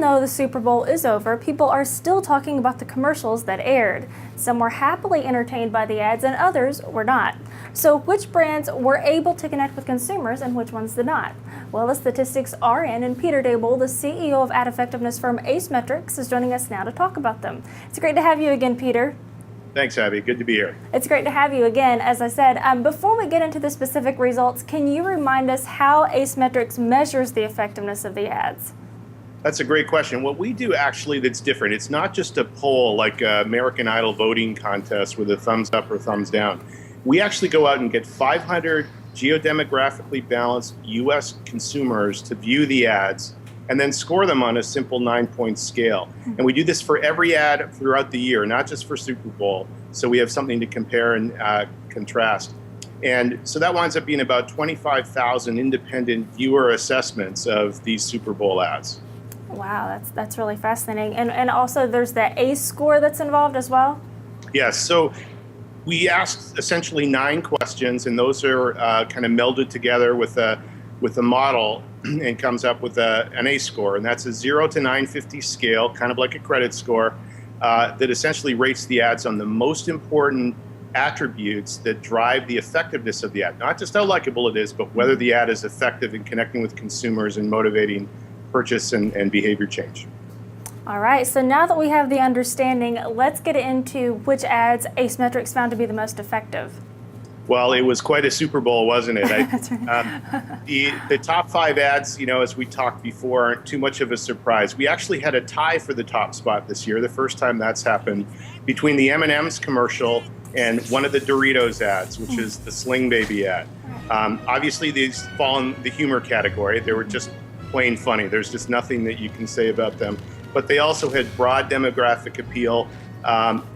though the Super Bowl is over, people are still talking about the commercials that aired. Some were happily entertained by the ads and others were not. So which brands were able to connect with consumers and which ones did not? Well, the statistics are in, and Peter Daboll, the CEO of ad effectiveness firm Metrix, is joining us now to talk about them. It's great to have you again, Peter. Thanks, Abby. Good to be here. It's great to have you again, as I said. Before we get into the specific results, can you remind us how Metrix measures the effectiveness of the ads? That's a great question. What we do actually that's different, it's not just a poll like American Idol voting contest with a thumbs up or thumbs down. We actually go out and get 500 geodemographically balanced U.S. consumers to view the ads and then score them on a simple 9-point scale. And we do this for every ad throughout the year, not just for Super Bowl. So we have something to compare and contrast. And so that winds up being about 25,000 independent viewer assessments of these Super Bowl ads. Wow, that's really fascinating. And also there's the ACE score that's involved as well? Yes, so we asked essentially 9 questions, and those are kind of melded together with a model and comes up with an ACE score, and that's a 0 to 950 scale, kind of like a credit score, that essentially rates the ads on the most important attributes that drive the effectiveness of the ad. Not just how likable it is, but whether the ad is effective in connecting with consumers and motivating purchase and behavior change. All right, so now that we have the understanding, let's get into which ads Metrix found to be the most effective. Well, it was quite a Super Bowl, wasn't it? That's right. The top 5 ads, as we talked before, aren't too much of a surprise. We actually had a tie for the top spot this year, the first time that's happened, between the M&M's commercial and one of the Doritos ads, which is the Sling Baby ad. Obviously, these fall in the humor category. They were just plain funny. There's just nothing that you can say about them. But they also had broad demographic appeal,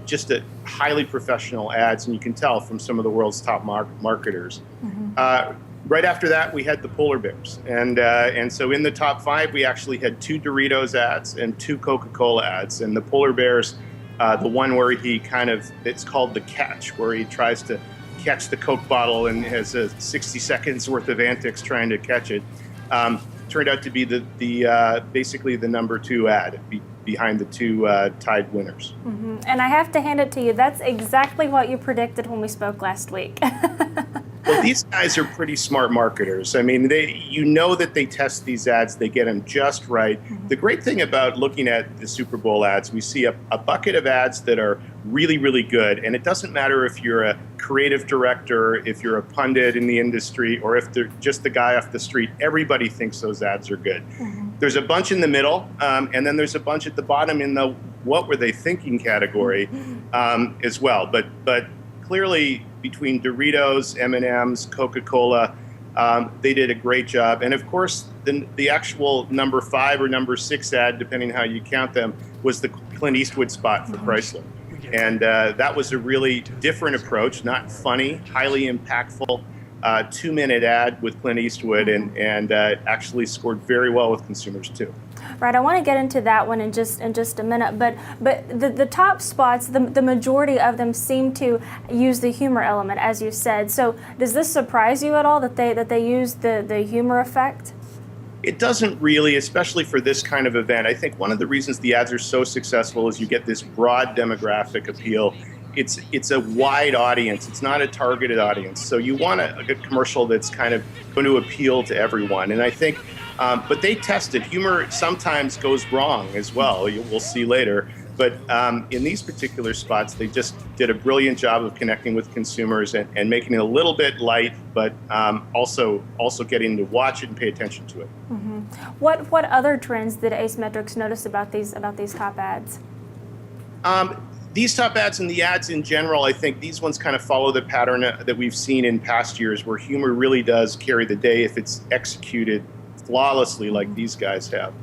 just a highly professional ads, and you can tell from some of the world's top marketers. Right after that, we had the polar bears, and so in the top 5, we actually had 2 Doritos ads and 2 Coca-Cola ads. And the polar bears, the one where it's called the catch, where he tries to catch the Coke bottle and has 60 seconds worth of antics trying to catch it. Turned out to be basically the number 2 ad behind the 2 tied winners. And I have to hand it to you, that's exactly what you predicted when we spoke last week. Well, these guys are pretty smart marketers. I mean, that they test these ads, they get them just right. The great thing about looking at the Super Bowl ads, we see a bucket of ads that are really, really good. And it doesn't matter if you're a creative director, if you're a pundit in the industry, or if they're just the guy off the street. Everybody thinks those ads are good. There's a bunch in the middle, and then there's a bunch at the bottom in the what were they thinking category as well. But clearly, between Doritos, M&M's, Coca-Cola, they did a great job. And of course, the actual number 5 or number 6 ad, depending how you count them, was the Clint Eastwood spot for Chrysler. And that was a really different approach, not funny, highly impactful 2-minute ad with Clint Eastwood, and actually scored very well with consumers too. Right, I want to get into that one in just a minute, but the top spots, the majority of them seem to use the humor element, as you said. So does this surprise you at all that they use the humor effect? It doesn't really, especially for this kind of event. I think one of the reasons the ads are so successful is you get this broad demographic appeal. It's a wide audience. It's not a targeted audience. So you want a good commercial that's kind of going to appeal to everyone. And I think, but they tested. Humor sometimes goes wrong as well. We'll see later. But in these particular spots, they just did a brilliant job of connecting with consumers and making it a little bit light, but also getting to watch it and pay attention to it. What other trends did Metrix notice about these top ads? These top ads and the ads in general, I think these ones kind of follow the pattern that we've seen in past years, where humor really does carry the day if it's executed flawlessly like these guys have.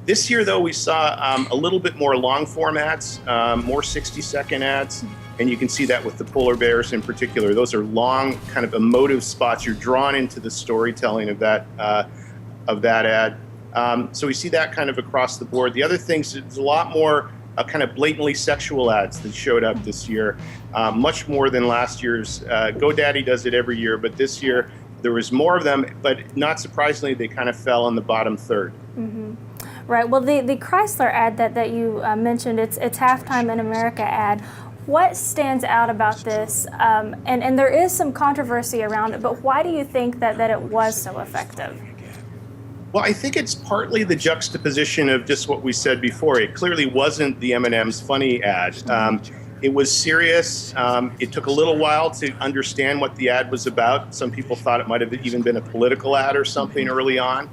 This year, though, we saw a little bit more long-form ads, more 60-second ads, and you can see that with the polar bears in particular. Those are long, kind of emotive spots. You're drawn into the storytelling of that ad. So we see that kind of across the board. The other things, there's a lot more kind of blatantly sexual ads that showed up this year, much more than last year's. GoDaddy does it every year, but this year there was more of them, but not surprisingly, they kind of fell in the bottom third. Right. Well, the Chrysler ad that you mentioned, it's Halftime in America ad. What stands out about this? And there is some controversy around it, but why do you think that it was so effective? Well, I think it's partly the juxtaposition of just what we said before. It clearly wasn't the M&M's funny ad. It was serious. It took a little while to understand what the ad was about. Some people thought it might have even been a political ad or something early on.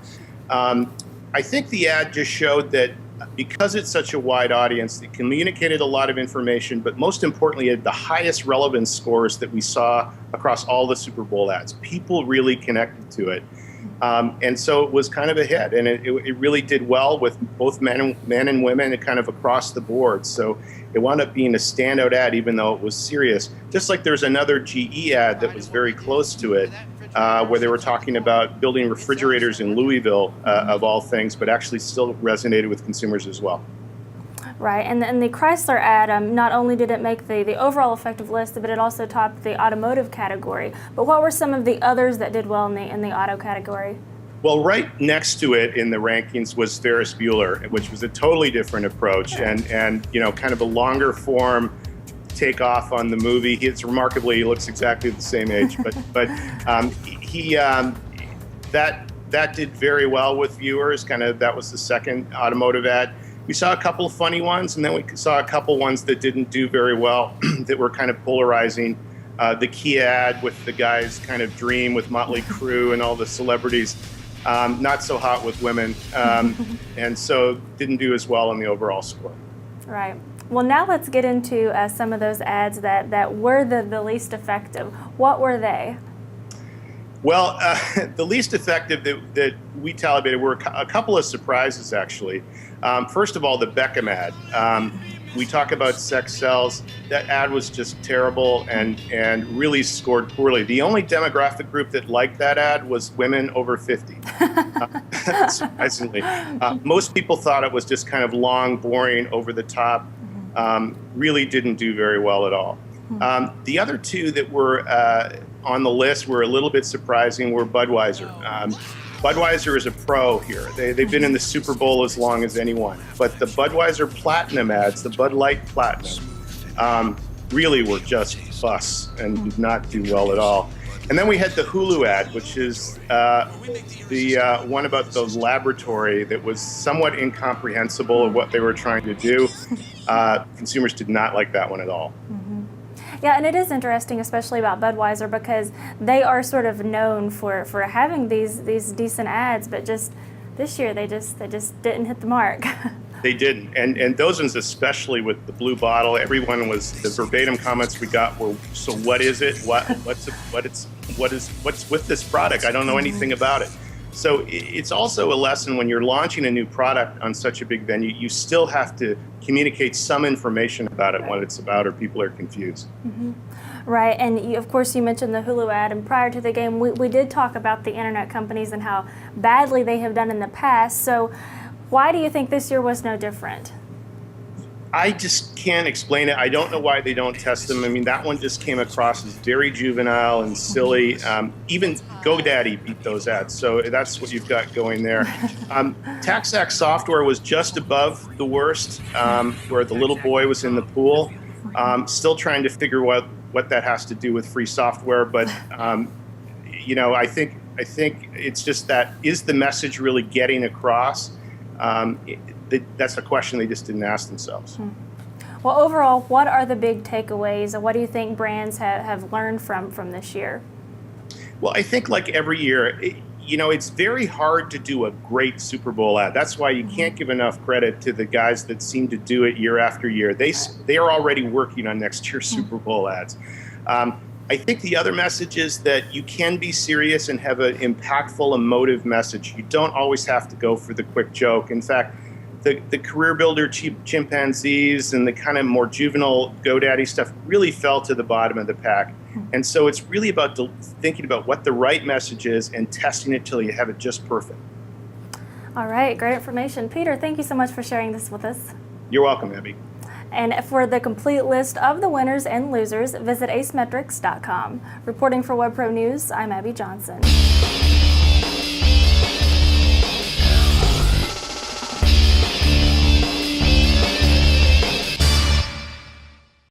I think the ad just showed that because it's such a wide audience, it communicated a lot of information, but most importantly, it had the highest relevance scores that we saw across all the Super Bowl ads. People really connected to it. And so it was kind of a hit, and it really did well with both men and women and kind of across the board. So it wound up being a standout ad, even though it was serious. Just like there's another GE ad that was very close to it, where they were talking about building refrigerators in Louisville, of all things, but actually still resonated with consumers as well. Right, and the Chrysler ad, not only did it make the overall effective list, but it also topped the automotive category. But what were some of the others that did well in the auto category? Well, right next to it in the rankings was Ferris Bueller, which was a totally different approach and kind of a longer form takeoff on the movie. It's remarkably, he looks exactly the same age, but that did very well with viewers. That was the second automotive ad. We saw a couple of funny ones, and then we saw a couple ones that didn't do very well, that were kind of polarizing. The Kia ad with the guy's kind of dream with Motley Crue and all the celebrities, not so hot with women, and so didn't do as well on the overall score. Right. Well, now let's get into some of those ads that were the least effective. What were they? Well, the least effective that we calibrated were a couple of surprises, actually. First of all, the Beckham ad. We talk about sex sells. That ad was just terrible and really scored poorly. The only demographic group that liked that ad was women over 50, surprisingly. Most people thought it was just kind of long, boring, over the top. Really didn't do very well at all. The other two that were on the list were a little bit surprising were Budweiser. Budweiser is a pro here. They've been in the Super Bowl as long as anyone. But the Budweiser Platinum ads, the Bud Light Platinum, really were just fuss and did not do well at all. And then we had the Hulu ad, which is the one about the laboratory that was somewhat incomprehensible of what they were trying to do. Consumers did not like that one at all. Yeah, and it is interesting, especially about Budweiser, because they are sort of known for having these decent ads, but just this year they just didn't hit the mark. They didn't, and those ones, especially with the blue bottle, everyone was, the verbatim comments we got were, so what is it? What's with this product? I don't know anything about it. So it's also a lesson when you're launching a new product on such a big venue, you still have to communicate some information about it, what it's about, or people are confused. Right, and of course you mentioned the Hulu ad, and prior to the game we did talk about the internet companies and how badly they have done in the past. So why do you think this year was no different? I just can't explain it. I don't know why they don't test them. I mean, that one just came across as very juvenile and silly. Even GoDaddy beat those ads, so that's what you've got going there. TaxAct Software was just above the worst, where the little boy was in the pool. Still trying to figure what that has to do with free software, but I think it's just that, is the message really getting across? That's a question they just didn't ask themselves. Well, overall, what are the big takeaways, and what do you think brands have learned from this year? Well, I think like every year, it's very hard to do a great Super Bowl ad. That's why you can't give enough credit to the guys that seem to do it year after year. They are already working on next year's Super Bowl ads. I think the other message is that you can be serious and have an impactful, emotive message. You don't always have to go for the quick joke. In fact, the career builder chimpanzees and the kind of more juvenile GoDaddy stuff really fell to the bottom of the pack. And so it's really about thinking about what the right message is and testing it till you have it just perfect. All right, great information. Peter, thank you so much for sharing this with us. You're welcome, Abby. And for the complete list of the winners and losers, visit acemetrix.com. Reporting for WebPro News, I'm Abby Johnson.